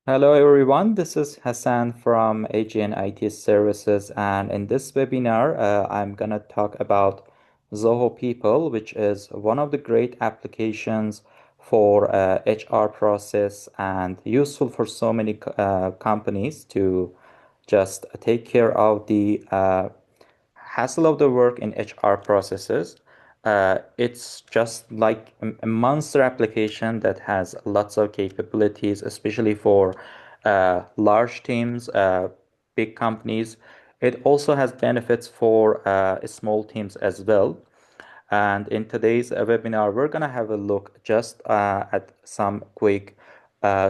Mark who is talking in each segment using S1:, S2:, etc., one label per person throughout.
S1: Hello everyone, this is Hassan from AGN IT Services, and in this webinar, I'm gonna talk about ZOHO People, which is one of the great applications for HR process and useful for so many companies to just take care of the hassle of the work in HR processes. It's just like a monster application that has lots of capabilities, especially for large teams, big companies. It also has benefits for small teams as well. And in today's webinar, we're going to have a look just at some quick,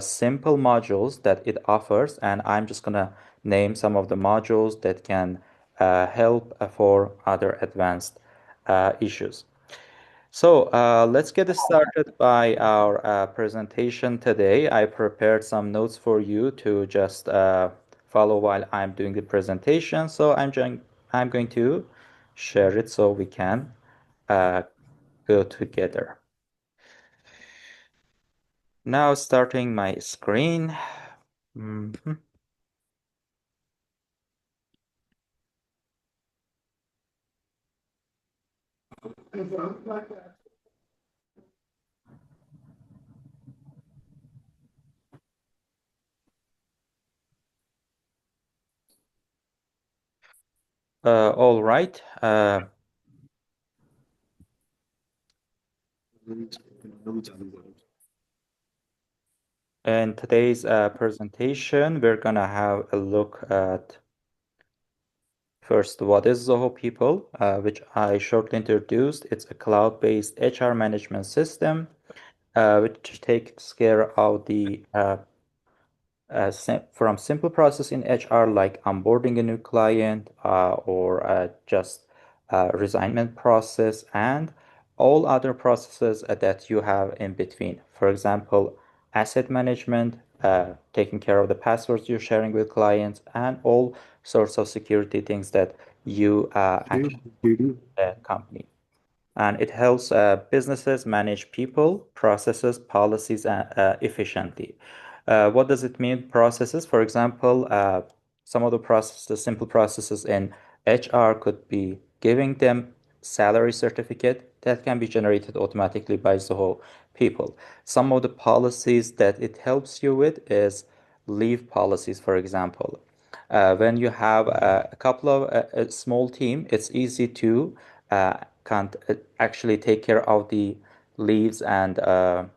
S1: simple modules that it offers. And I'm just going to name some of the modules that can help for other advanced issues. So let's get started by our presentation today. I prepared some notes for you to just follow while I'm doing the presentation. So I'm going to share it so we can uh, go together. Now starting my screen. Mhm. All right. In today's presentation, we're gonna have a look at first what is Zoho People, which I shortly introduced. It's a cloud-based HR management system, which takes care of the from simple process in HR like onboarding a new client or just resignment process and all other processes that you have in between. For example, asset management, taking care of the passwords you're sharing with clients, and all sorts of security things that you actually company, and it helps businesses manage people, processes, policies efficiently. What does it mean, processes? For example, some of the processes, simple processes in HR could be giving them salary certificate that can be generated automatically by Zoho people. Some of the policies that it helps you with is leave policies, for example. When you have a couple of a small team, it's easy to can't actually take care of the leaves and the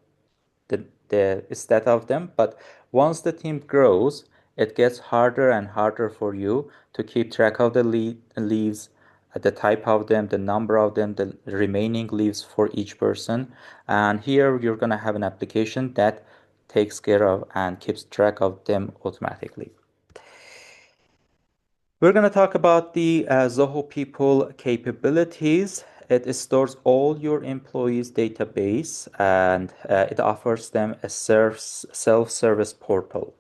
S1: stat of them. But once the team grows, it gets harder and harder for you to keep track of the leaves, the type of them, the number of them, the remaining leaves for each person. And here you're going to have an application that takes care of and keeps track of them automatically. We're going to talk about the Zoho People capabilities. It stores all your employees' database and it offers them a self-service portal.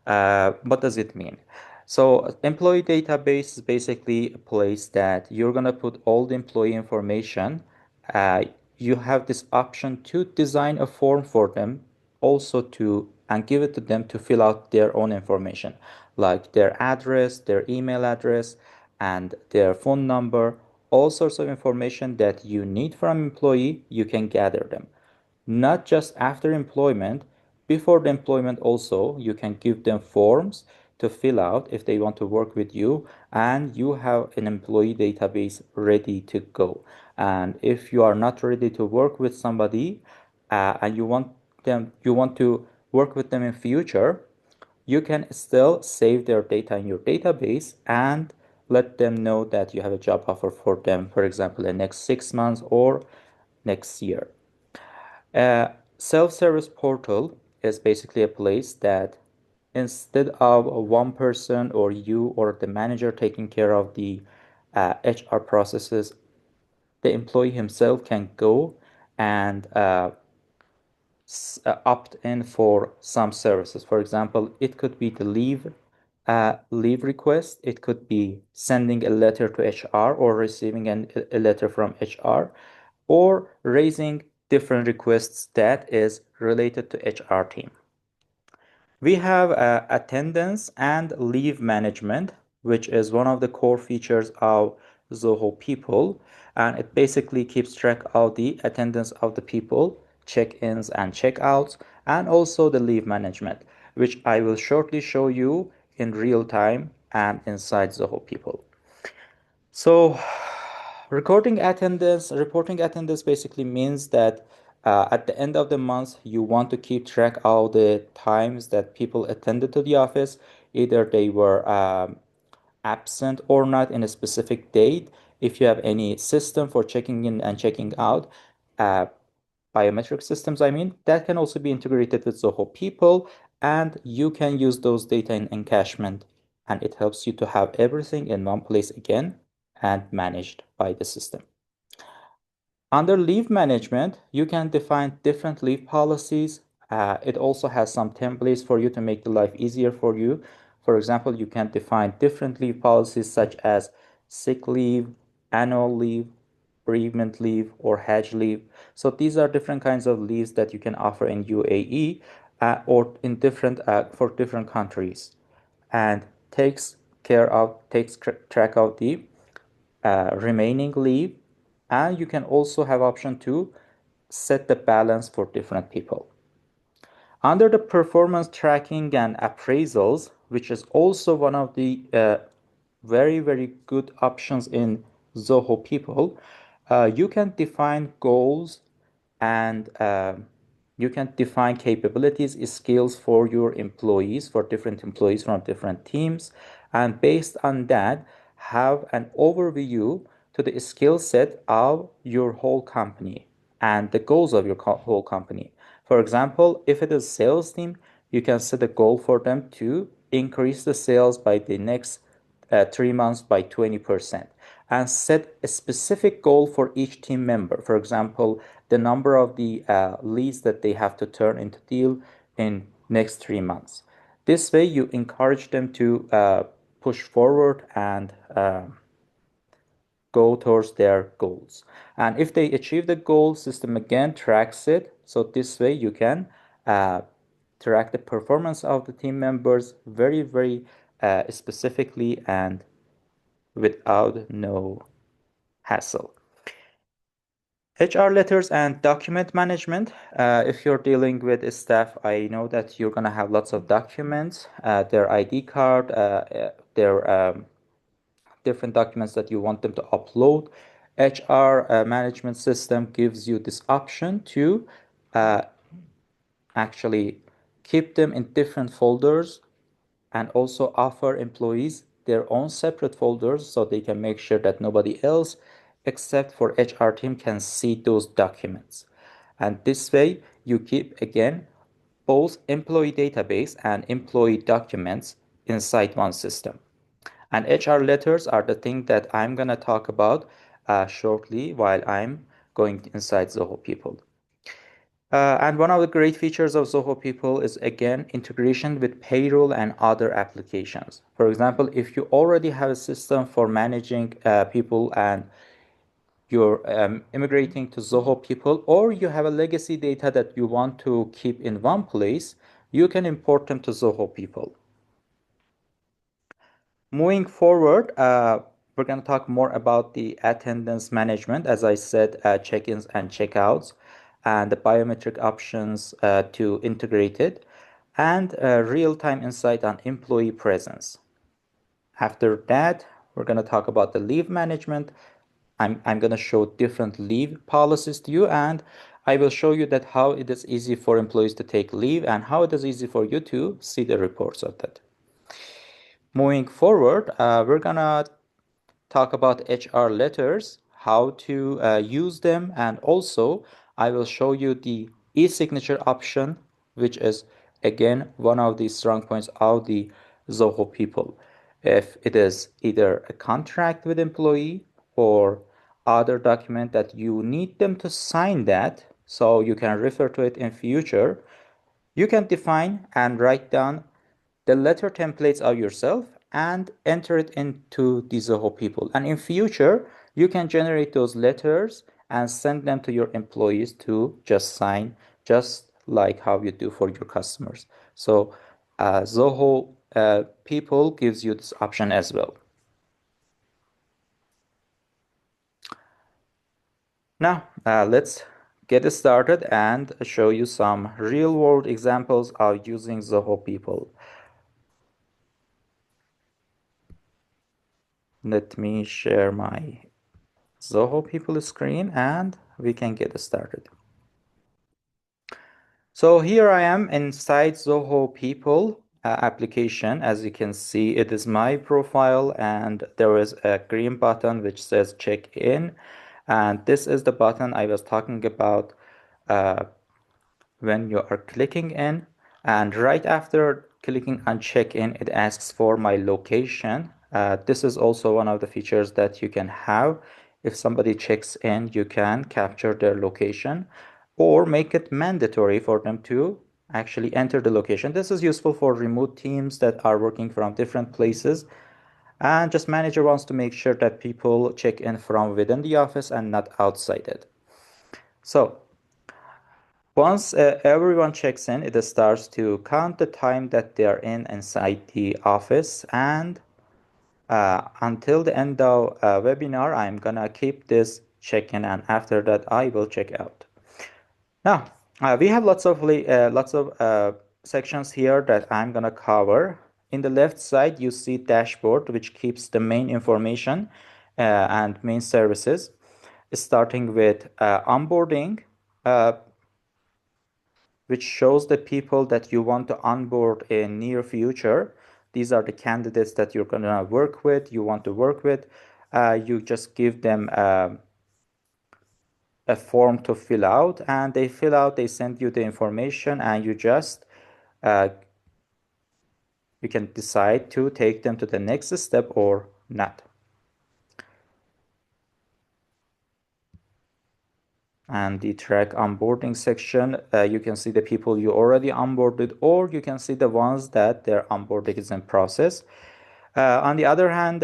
S1: What does it mean? So, employee database is basically a place that you're going to put all the employee information. Uh, you have this option to design a form for them, also to and give it to them to fill out their own information, like their address, their email address, and their phone number. All sorts of information that you need from employee, you can gather them not just after employment, before the employment also, you can give them forms to fill out if they want to work with you, and you have an employee database ready to go. And if you are not ready to work with somebody, and you want to work with them in future, you can still save their data in your database and let them know that you have a job offer for them, for example, the next 6 months or next year. A self-service portal is basically a place that instead of one person or you or the manager taking care of the HR processes, the employee himself can go and opt in for some services. For example, it could be the leave request. It could be sending a letter to HR or receiving a letter from HR or raising different requests that is related to HR team. We have attendance and leave management, which is one of the core features of Zoho People. And it basically keeps track of the attendance of the people, check-ins and check-outs, and also the leave management, which I will shortly show you in real time and inside Zoho People. So, reporting attendance basically means that at the end of the month, you want to keep track of the times that people attended to the office, either they were absent or not in a specific date. If you have any system for checking in and checking out, uh, biometric systems, I mean, that can also be integrated with Zoho People, and you can use those data in encashment, and it helps you to have everything in one place again and managed by the system. Under leave management, you can define different leave policies. It also has some templates for you to make the life easier for you. For example, you can define different leave policies such as sick leave, annual leave, bereavement leave, or Hajj leave. So these are different kinds of leaves that you can offer in UAE or in different for different countries, and takes track of the remaining leave, and you can also have option to set the balance for different people. Under the performance tracking and appraisals, which is also one of the very, very good options in Zoho People, you can define goals and you can define capabilities, skills for your employees, for different employees from different teams, and based on that, have an overview to the skill set of your whole company and the goals of your whole company. For example, if it is sales team, you can set a goal for them to increase the sales by the next 3 months by 20%, and set a specific goal for each team member. For example, the number of the leads that they have to turn into deal in next 3 months. This way, you encourage them to push forward and go towards their goals. And if they achieve the goal, system again tracks it. So this way, you can uh, track the performance of the team members very, very specifically and without no hassle. HR letters and document management. If you're dealing with staff, I know that you're gonna have lots of documents, their ID card, their different documents that you want them to upload. HR management system gives you this option to uh, actually keep them in different folders and also offer employees their own separate folders so they can make sure that nobody else except for HR team can see those documents. And this way you keep again both employee database and employee documents inside one system. And HR letters are the thing that I'm going to talk about shortly while I'm going inside Zoho People. And one of the great features of Zoho People is again integration with payroll and other applications. For example, if you already have a system for managing people and you're immigrating to Zoho People, or you have a legacy data that you want to keep in one place, you can import them to Zoho People. Moving forward, we're going to talk more about the attendance management, as I said, check-ins and check-outs, and the biometric options to integrate it, and real-time insight on employee presence. After that, we're going to talk about the leave management. I'm going to show different leave policies to you, and I will show you that how it is easy for employees to take leave and how it is easy for you to see the reports of that. Moving forward, we're gonna talk about HR letters, how to use them, and also I will show you the e-signature option, which is again one of the strong points of the Zoho People. If it is either a contract with employee or other document that you need them to sign that, so you can refer to it in future, you can define and write down the letter templates of yourself and enter it into the Zoho People. And in future, you can generate those letters and send them to your employees to just sign, just like how you do for your customers. So ZOHO People gives you this option as well. Now, let's get started and show you some real-world examples of using ZOHO People. Let me share my ZOHO People screen and we can get started. So here I am inside ZOHO People application. As you can see, it is my profile and there is a green button which says check in. And this is the button I was talking about uh, when you are clicking in. And right after clicking on check in, it asks for my location. This is also one of the features that you can have. If somebody checks in, you can capture their location or make it mandatory for them to actually enter the location. This is useful for remote teams that are working from different places. And just manager wants to make sure that people check in from within the office and not outside it. So once everyone checks in, it starts to count the time that they are inside the office, and until the end of webinar, I'm gonna keep this check-in, and after that, I will check out. Now, we have lots of sections here that I'm gonna cover. In the left side, you see dashboard, which keeps the main information and main services, starting with onboarding. Which shows the people that you want to onboard in near future. These are the candidates that you're gonna work with, you want to work with. You just give them a form to fill out, and they fill out, they send you the information, and uh, you can decide to take them to the next step or not. And the track onboarding section, you can see the people you already onboarded, or you can see the ones that their onboarding is in process. On the other hand,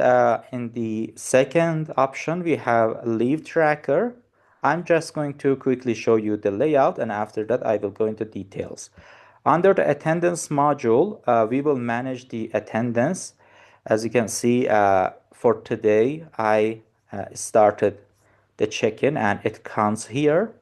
S1: in the second option, we have leave tracker. I'm just going to quickly show you the layout, and after that, I will go into details. Under the attendance module, we will manage the attendance. As you can see, for today, I started the check-in and it counts here.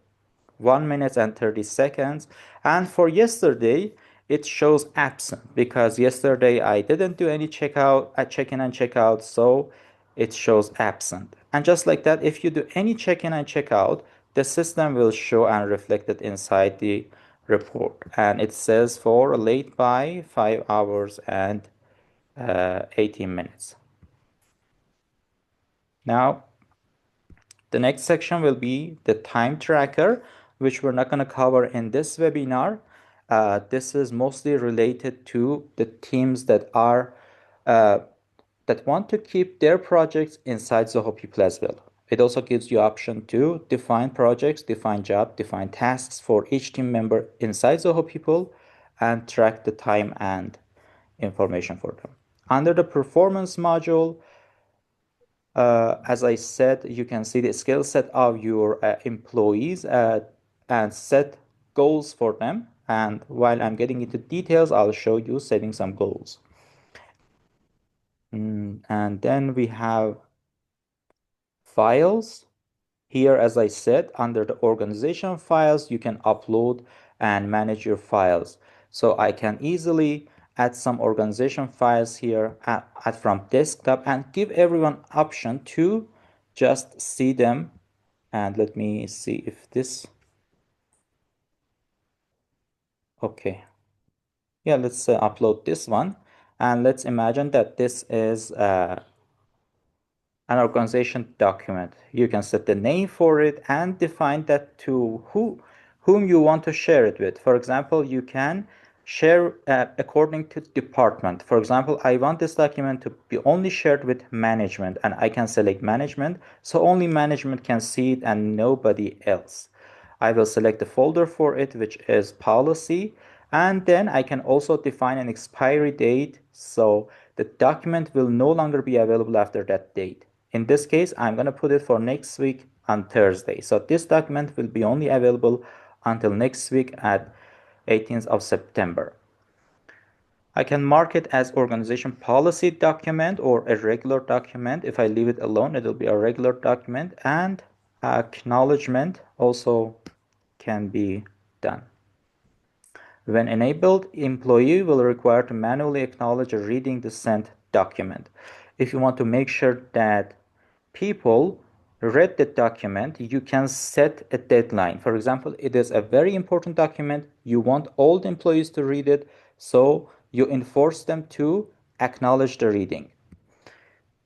S1: 1 minute and 30 seconds. And for yesterday, it shows absent because yesterday I didn't do any check-in and check-out, so it shows absent. And just like that, if you do any check-in and check-out, the system will show and reflect it inside the report. And it says for late by 5 hours and 18 minutes. Now, the next section will be the time tracker, which we're not going to cover in this webinar. This is mostly related to the teams uh, that want to keep their projects inside ZOHO People as well. It also gives you option to define projects, define job, define tasks for each team member inside ZOHO People, and track the time and information for them. Under the performance module, as I said, you can see the skill set of your employees and set goals for them. And while I'm getting into details, I'll show you setting some goals. And then we have files. Here, as I said, under the organization files, you can upload and manage your files. So I can easily add some organization files here add from desktop and give everyone option to just see them. And let me see if this, okay. Yeah, let's upload this one. And let's imagine that this is an organization document. You can set the name for it and define that to whom you want to share it with. For example, you can share according to department. For example, I want this document to be only shared with management, and I can select management, so only management can see it and nobody else. I will select the folder for it, which is policy, and then I can also define an expiry date, so the document will no longer be available after that date. In this case, I'm going to put it for next week on Thursday. So this document will be only available until next week at 18th of September. I can mark it as organization policy document or a regular document. If I leave it alone, it'll be a regular document, and acknowledgement also can be done. When enabled, employee will require to manually acknowledge reading the sent document. If you want to make sure that people read the document, you can set a deadline. For example, it is a very important document. You want all the employees to read it, so you enforce them to acknowledge the reading.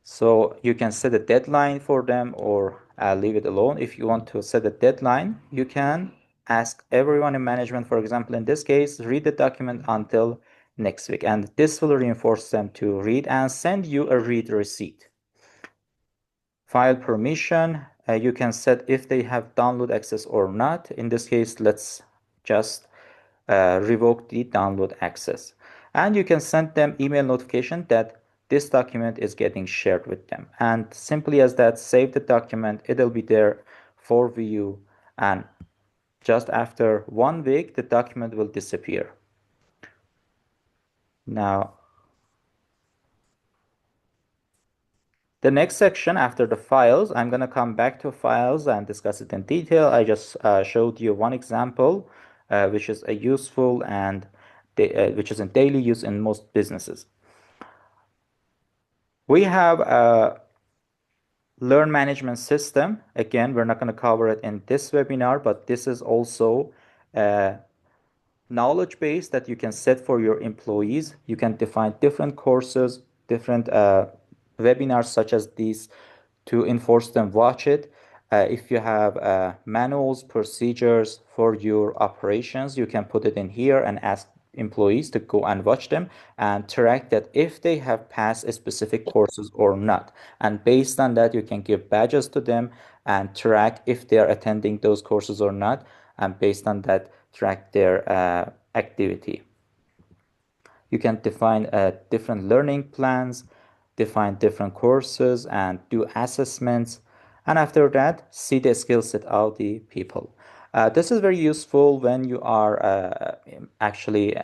S1: So you can set a deadline for them or leave it alone. If you want to set a deadline, you can ask everyone in management, for example, in this case, read the document until next week. And this will reinforce them to read and send you a read receipt. File permission, you can set if they have download access or not. In this case, let's just revoke the download access. And you can send them email notification that this document is getting shared with them. And simply as that, save the document. It'll be there for view. And just after 1 week, the document will disappear. Now, the next section after the files, I'm going to come back to files and discuss it in detail. I just showed you one example, which is a useful and which is in daily use in most businesses. We have a learn management system. Again, we're not going to cover it in this webinar, but this is also a knowledge base that you can set for your employees. You can define different courses, different webinars such as these to enforce them, watch it. If you have manuals, procedures for your operations, you can put it in here and ask employees to go and watch them and track that if they have passed specific courses or not. And based on that, you can give badges to them and track if they are attending those courses or not. And based on that, track their activity. You can define different learning plans, define different courses, and do assessments. And after that, see the skill set of the people. This is very useful when you are actually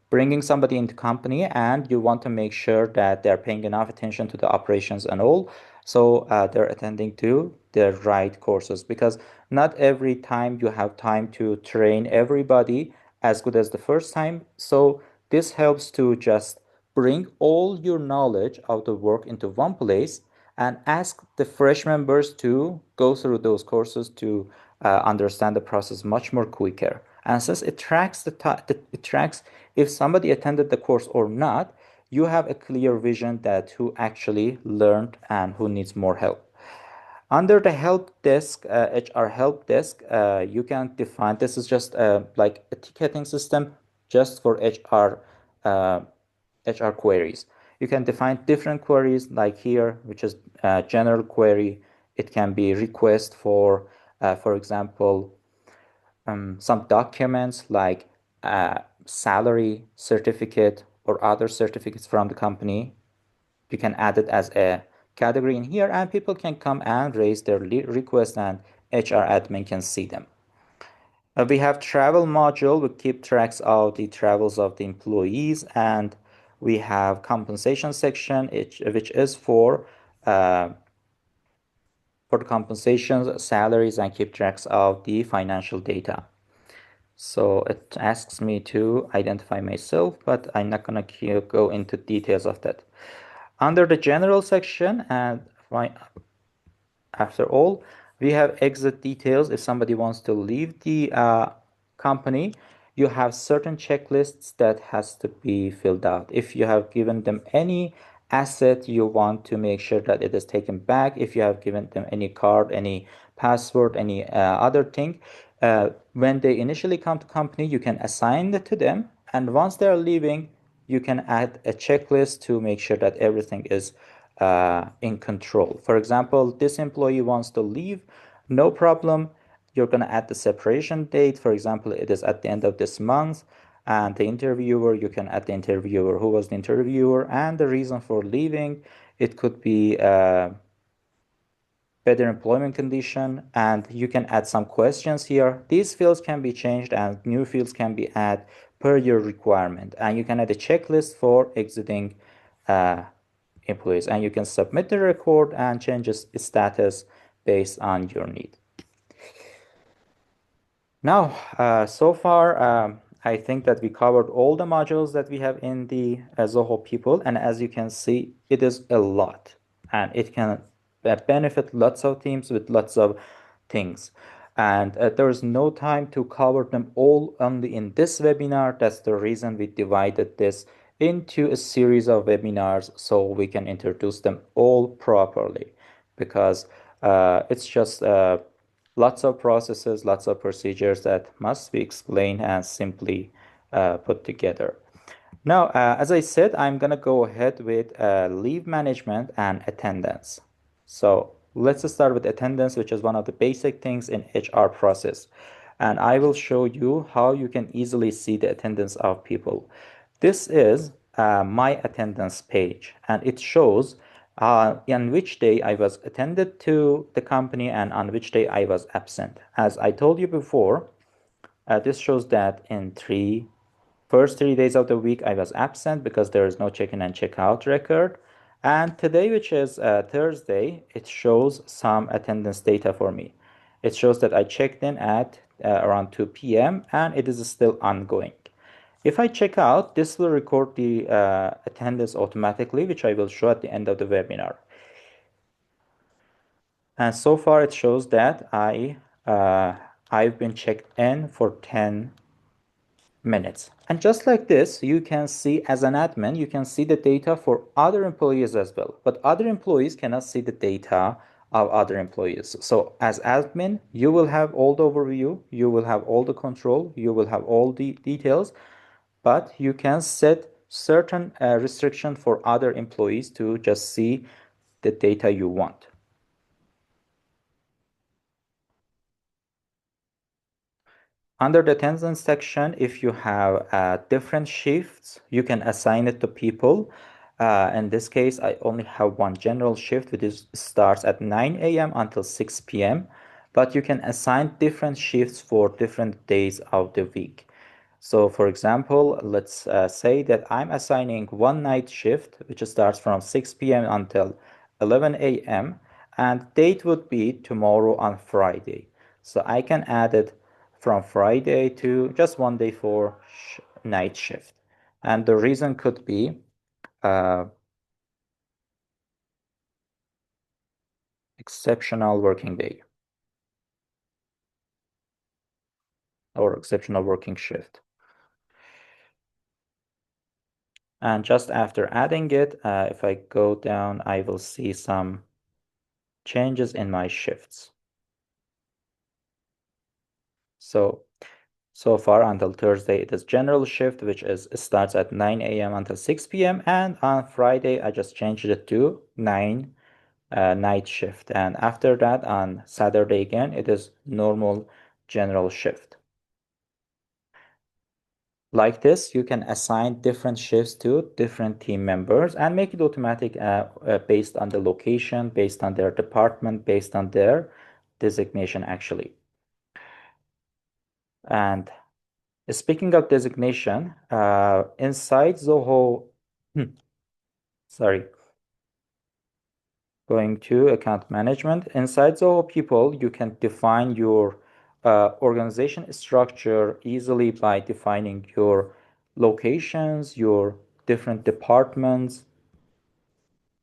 S1: bringing somebody into company and you want to make sure that they're paying enough attention to the operations and all, so they're attending to the right courses, because not every time you have time to train everybody as good as the first time. So this helps to just bring all your knowledge of the work into one place and ask the fresh members to go through those courses to understand the process much more quicker. And since it tracks it tracks if somebody attended the course or not, you have a clear vision that who actually learned and who needs more help. Under the help desk, HR help desk, you can define, this is just like a ticketing system just for HR queries. You can define different queries like here, which is a general query. It can be request for example, some documents like salary certificate or other certificates from the company. You can add it as a category in here, and people can come and raise their request and HR admin can see them. We have travel module. We keep tracks of the travels of the employees, and we have compensation section, which is for the compensations, salaries, and keep tracks of the financial data. So it asks me to identify myself, but I'm not going to go into details of that. Under the general section, and after all, we have exit details. If somebody wants to leave the company, you have certain checklists that has to be filled out. If you have given them any asset, you want to make sure that it is taken back. If you have given them any card, any password, any other thing, when they initially come to company, you can assign it to them. And once they're leaving, you can add a checklist to make sure that everything is in control. For example, this employee wants to leave, no problem. You're going to add the separation date. For example, it is at the end of this month. And the interviewer, you can add the interviewer, who was the interviewer, and the reason for leaving. It could be better employment condition, and you can add some questions here. These fields can be changed and new fields can be added per your requirement. And you can add a checklist for exiting uh, employees, and you can submit the record and change its status based on your need. Now, so far, I think that we covered all the modules that we have in the ZOHO People, and as you can see, it is a lot, and it can benefit lots of teams with lots of things. And there is no time to cover them all only in this webinar. That's the reason we divided this into a series of webinars so we can introduce them all properly, because it's just lots of processes, lots of procedures that must be explained and simply put together. Now, as I said, I'm going to go ahead with leave management and attendance. So let's start with attendance, which is one of the basic things in HR process. And I will show you how you can easily see the attendance of people. This is my attendance page, and it shows on which day I was attended to the company and on which day I was absent. As I told you before, this shows that in first 3 days of the week I was absent because there is no check-in and check-out record. And today, which is Thursday, it shows some attendance data for me. It shows that I checked in at around 2 p.m. and it is still ongoing. If I check out, this will record the attendance automatically, which I will show at the end of the webinar. And so far it shows that I've been checked in for 10 minutes. And just like this, you can see as an admin, you can see the data for other employees as well. But other employees cannot see the data of other employees. So as admin, you will have all the overview, you will have all the control, you will have all the details, but you can set certain restriction for other employees to just see the data you want. Under the attendance section, if you have different shifts, you can assign it to people. In this case, I only have one general shift, which starts at 9 a.m. until 6 p.m. But you can assign different shifts for different days of the week. So for example, let's say that I'm assigning one night shift, which starts from 6 p.m. until 11 a.m. and date would be tomorrow on Friday. So I can add it from Friday to just one day for night shift. And the reason could be exceptional working day or exceptional working shift. And just after adding it, if I go down, I will see some changes in my shifts. So far until Thursday, it is general shift, which starts at 9 a.m. until 6 p.m. And on Friday, I just changed it to 9 night shift. And after that, on Saturday again, it is normal general shift. Like this, you can assign different shifts to different team members and make it automatic based on the location, based on their department, based on their designation actually. And speaking of designation, inside Zoho, sorry, going to account management, inside Zoho People, you can define your organization structure easily by defining your locations, your different departments.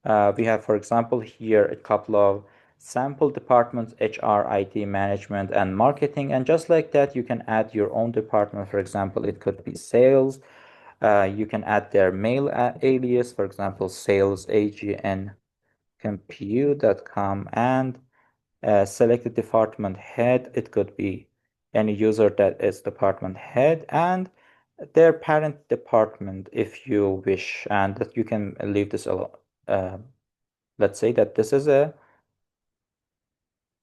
S1: We have, for example, here a couple of sample departments: HR, IT, management, and marketing. And just like that, you can add your own department. For example, it could be sales. You can add their mail alias, for example, salesagn.compute.com, and select the department head. It could be any user that is department head and their parent department if you wish, and that you can leave this alone. Let's say that this is a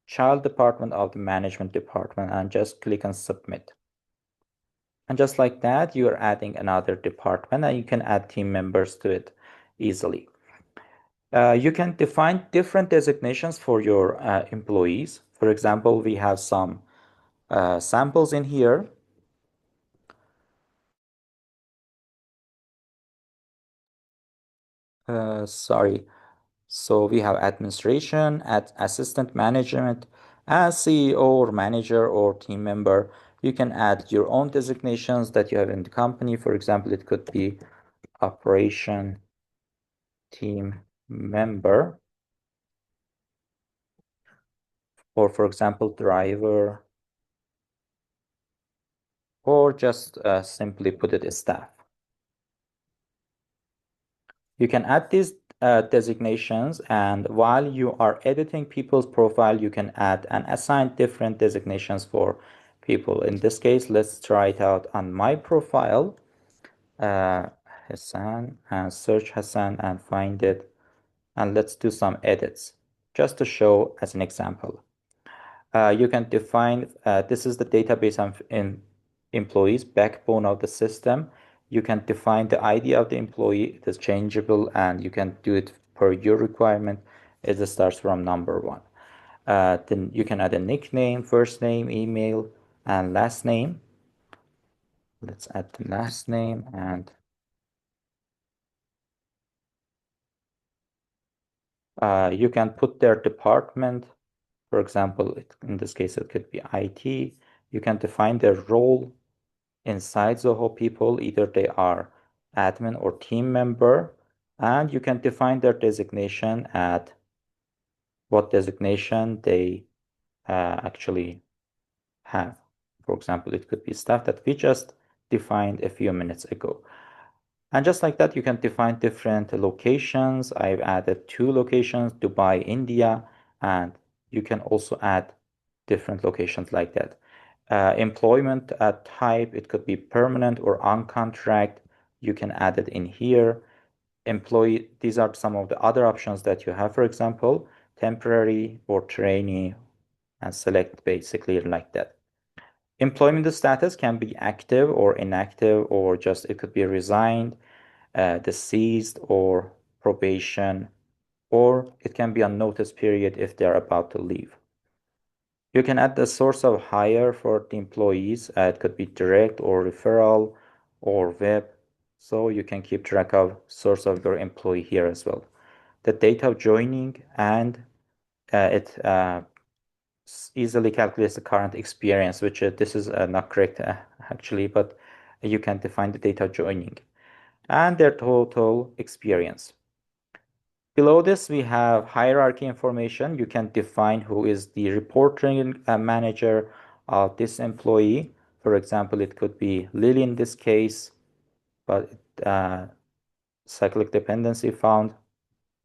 S1: child department of the management department, and just click on submit. And just like that, you are adding another department and you can add team members to it easily. You can define different designations for your employees. For example, we have some samples in here. Sorry. So we have administration, at assistant management, as CEO or manager or team member. You can add your own designations that you have in the company. For example, it could be operation team member, or for example, driver, or just simply put it as staff. You can add these designations, and while you are editing people's profile, you can add and assign different designations for people. In this case, let's try it out on my profile, uh, Hassan, and search Hassan and find it. And let's do some edits just to show as an example. You can define, this is the database in employees, backbone of the system. You can define the ID of the employee. It is changeable and you can do it per your requirement. It starts from number one. Then you can add a nickname, first name, email, and last name. Let's add the last name, and you can put their department. For example, in this case, it could be IT. You can define their role inside ZOHO People. Either they are admin or team member, and you can define their designation at what designation they actually have. For example, it could be staff that we just defined a few minutes ago. And just like that, you can define different locations. I've added two locations, Dubai, India, and you can also add different locations like that. Employment type, it could be permanent or on contract. You can add it in here. Employee, these are some of the other options that you have, for example, temporary or trainee, and select basically like that. Employment status can be active or inactive, or just it could be resigned, deceased, or probation, or it can be on notice period if they're about to leave. You can add the source of hire for the employees. It could be direct or referral or web. So you can keep track of source of your employee here as well. The date of joining, and it easily calculates the current experience, which this is not correct actually, but you can define the date of joining and their total experience. Below this, we have hierarchy information. You can define who is the reporting manager of this employee. For example, it could be Lily in this case, but cyclic dependency found.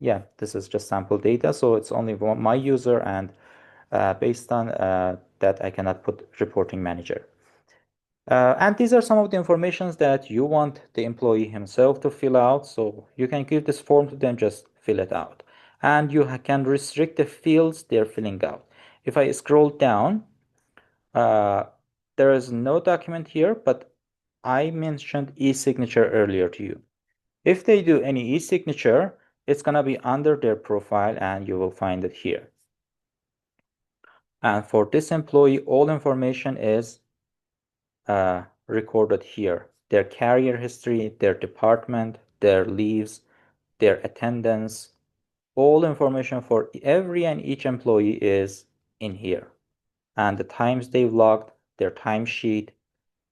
S1: Yeah, this is just sample data, so it's only my user, and based on that, I cannot put reporting manager. And these are some of the informations that you want the employee himself to fill out. So you can give this form to them, just fill it out. And you can restrict the fields they're filling out. If I scroll down, uh, there is no document here, but I mentioned e-signature earlier to you. If they do any e-signature, it's going to be under their profile and you will find it here. And for this employee, all information is recorded here. Their career history, their department, their leaves, their attendance, all information for every and each employee is in here. And the times they've logged, their timesheet,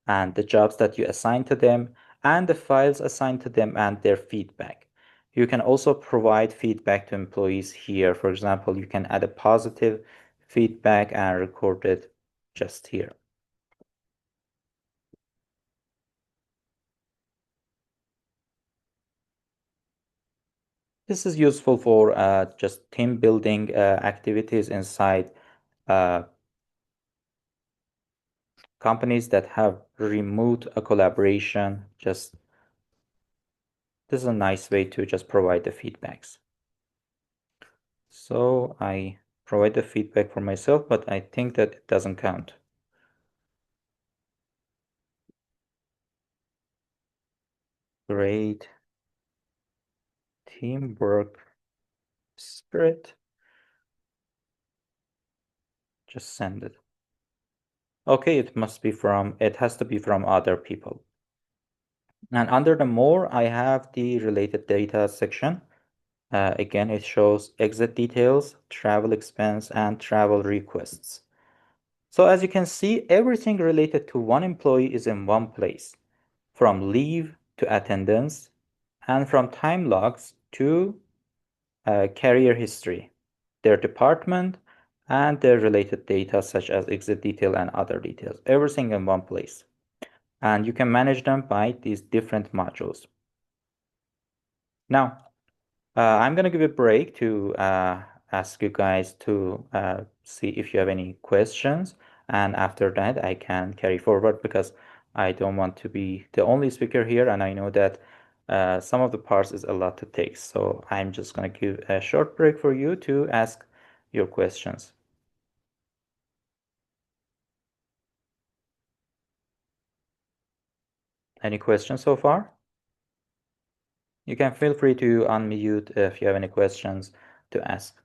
S1: and the jobs that you assign to them, and the files assigned to them, and their feedback. You can also provide feedback to employees here. For example, you can add a positive feedback and record it just here. This is useful for just team building activities inside uh, companies that have remote collaboration. Just this is a nice way to just provide the feedbacks. So I provide the feedback for myself, but I think that it doesn't count. Great teamwork. Spirit. Just send it. Okay, it has to be from other people. And under the more, I have the related data section. Again, it shows exit details, travel expense, and travel requests. So as you can see, everything related to one employee is in one place, from leave to attendance, and from time logs to career history, their department, and their related data such as exit detail and other details. Everything in one place. And you can manage them by these different modules. Now, I'm going to give a break to ask you guys to see if you have any questions. And after that, I can carry forward because I don't want to be the only speaker here. And I know that some of the parts is a lot to take. So I'm just going to give a short break for you to ask your questions. Any questions so far? You can feel free to unmute if you have any questions to ask.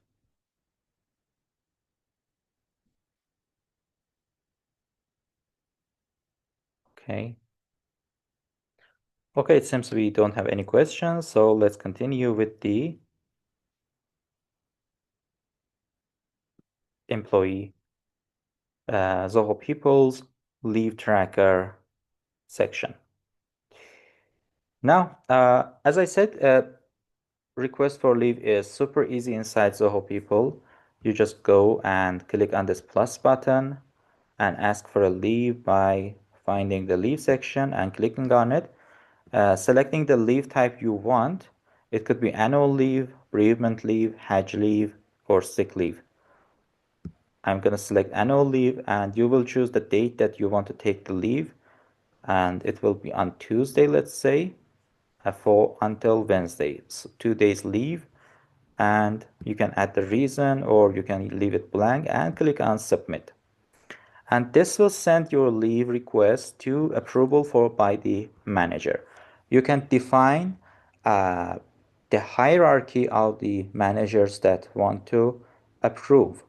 S1: Okay. Okay, it seems we don't have any questions, so let's continue with the employee ZOHO People's leave tracker section. Now, as I said, request for leave is super easy inside ZOHO People. You just go and click on this plus button and ask for a leave by finding the leave section and clicking on it. Selecting the leave type you want. It could be annual leave, bereavement leave, Hajj leave, or sick leave. I'm going to select annual leave and you will choose the date that you want to take the leave. And it will be on Tuesday, let's say, for until Wednesday. So 2 days leave. And you can add the reason or you can leave it blank and click on submit. And this will send your leave request to approval by the manager. You can define the hierarchy of the managers that want to approve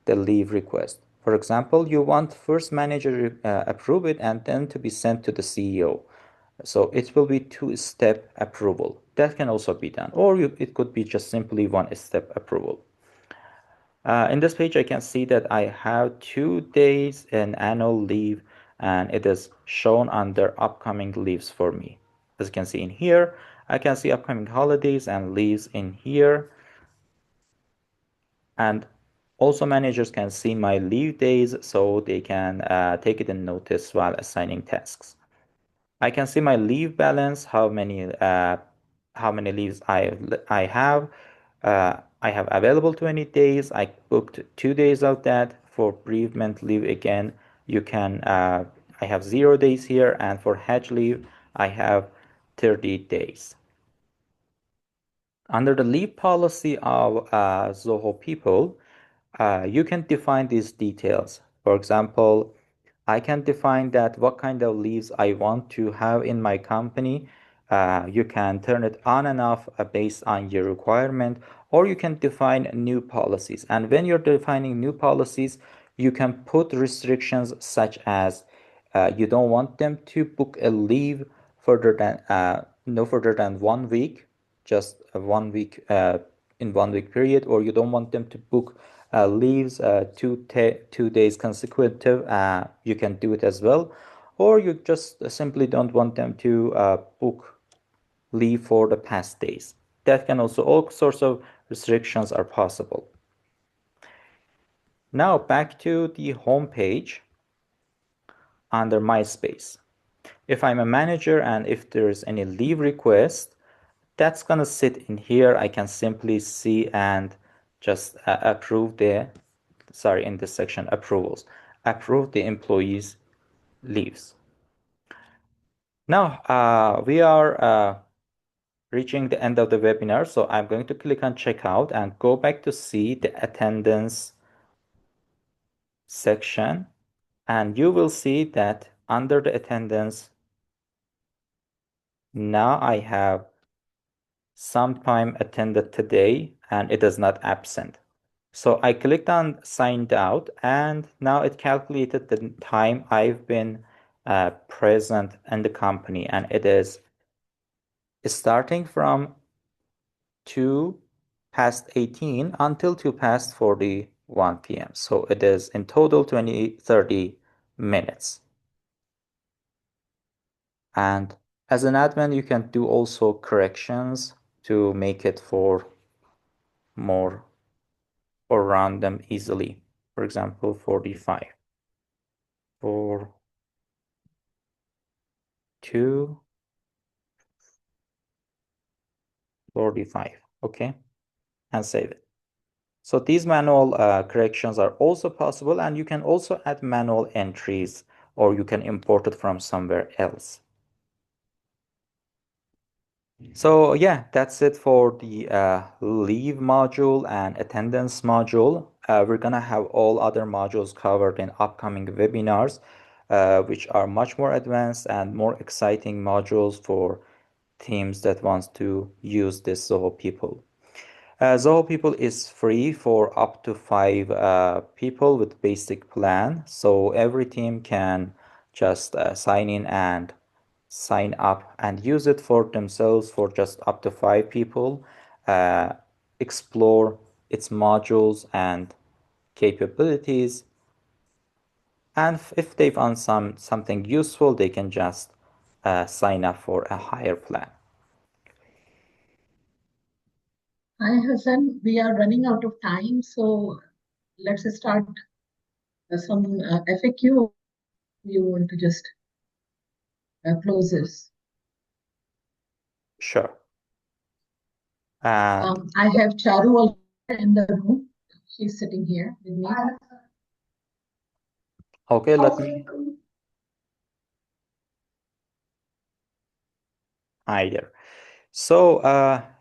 S1: the leave request. For example, you want first manager approve it and then to be sent to the CEO. So it will be two-step approval. That can also be done, or it could be just simply one-step approval. In this page, I can see that I have 2 days in annual leave and it is shown under upcoming leaves for me. As you can see in here, I can see upcoming holidays and leaves in here. And also managers can see my leave days so they can take it in notice while assigning tasks. I can see my leave balance, how many leaves I have. I have available 20 days. I booked 2 days of that. For bereavement leave again, you can I have 0 days here, and for Hajj leave, I have 30 days. Under the leave policy of ZOHO People, you can define these details. For example, I can define that what kind of leaves I want to have in my company. You can turn it on and off based on your requirement, or you can define new policies. And when you're defining new policies, you can put restrictions such as you don't want them to book a leave further than no further than 1 week, just a 1 week in 1 week period, or you don't want them to book leaves 2 days consecutive. You can do it as well, or you just simply don't want them to book leave for the past days. That can also all sorts of restrictions are possible. Now back to the home page under my space. If I'm a manager and if there's any leave request, that's gonna sit in here. I can simply see and just approve in this section, approvals, approve the employees' leaves. Now we are reaching the end of the webinar, so I'm going to click on checkout and go back to see the attendance section, and you will see that under the attendance, now I have some time attended today and it is not absent. So I clicked on signed out, and now it calculated the time I've been present in the company, and it is starting from 2 past 18 until 2 past 41 p.m. So it is in total 30 minutes. And as an admin, you can do also corrections to make it for more or run them easily. For example, 45 for 2 45. Okay, and save it. So these manual corrections are also possible, and you can also add manual entries, or you can import it from somewhere else. So yeah, that's it for the leave module and attendance module. We're gonna have all other modules covered in upcoming webinars, which are much more advanced and more exciting modules for teams that wants to use this ZOHO People. ZOHO People is free for up to 5 people with basic plan. So every team can just sign in and sign up and use it for themselves for just up to 5 people, uh, explore its modules and capabilities, and if they found something useful, they can just sign up for a higher plan.
S2: Hi, Hassan. We are running out of time, so let's start some FAQ. You want to just close this?
S1: Sure. And
S2: I have Charu also in the room. She's sitting here with me.
S1: okay, let me hi there. So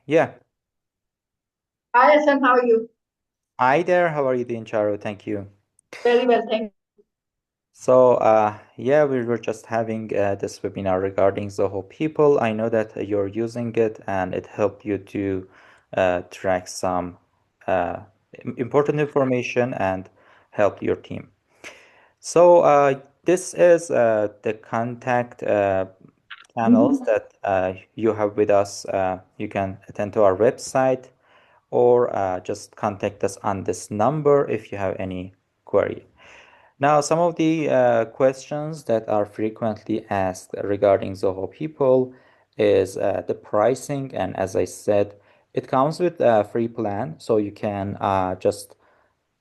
S1: yeah,
S2: Hi, Hassan. How are you?
S1: hi there. How are you doing, Charu? Thank you.
S2: Very well, thank
S1: So, yeah, we were just having this webinar regarding ZOHO People. I know that you're using it and it helped you to track some uh, important information and help your team. So, this is the contact channels
S2: you.
S1: that you have with us. You can attend to our website or just contact us on this number if you have any query. Now, some of the questions that are frequently asked regarding ZOHO People is the pricing. And as I said, it comes with a free plan, so you can just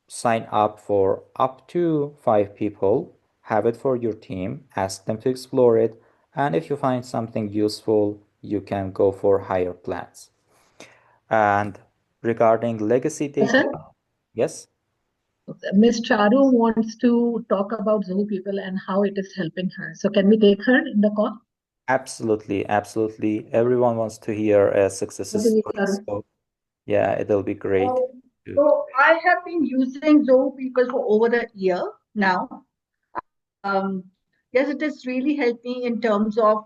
S1: sign up for up to 5 people, have it for your team, ask them to explore it, and if you find something useful, you can go for higher plans. And regarding legacy data,
S2: Hassan,
S1: yes?
S2: Miss Charu wants to talk about Zoho People and how it is helping her. So can we take her in the call?
S1: Absolutely, absolutely. Everyone wants to hear a success
S2: What do you,
S1: story.
S2: Charu?
S1: So yeah, it'll be great. to-
S2: So I have been using Zoho People for over a year now. Um, yes, it has really helped me in terms of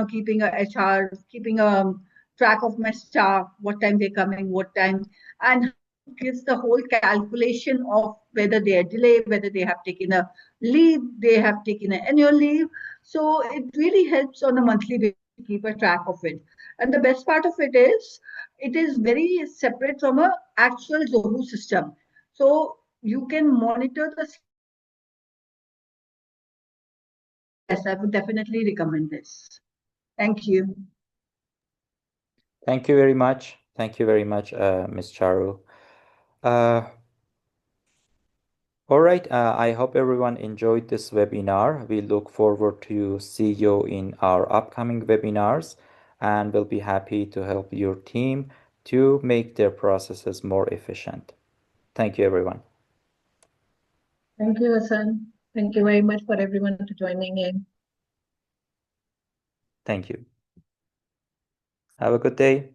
S2: keeping a HR, keeping a track of my staff, what time they're coming, what time, and it gives the whole calculation of whether they are delayed, whether they have taken a leave, they have taken an annual leave. So it really helps on a monthly basis to keep a track of it. And the best part of it is very separate from a actual Zoho system. So you can monitor the yes, I would definitely recommend this. Thank you.
S1: Thank you very much. Thank you very much, Ms. Charu. Uh, all right. I hope everyone enjoyed this webinar. We look forward to see you in our upcoming webinars, and we'll be happy to help your team to make their processes more efficient. Thank you, everyone.
S2: Thank you, Hassan. Thank you very much for everyone to joining in.
S1: Thank you. Have a good day.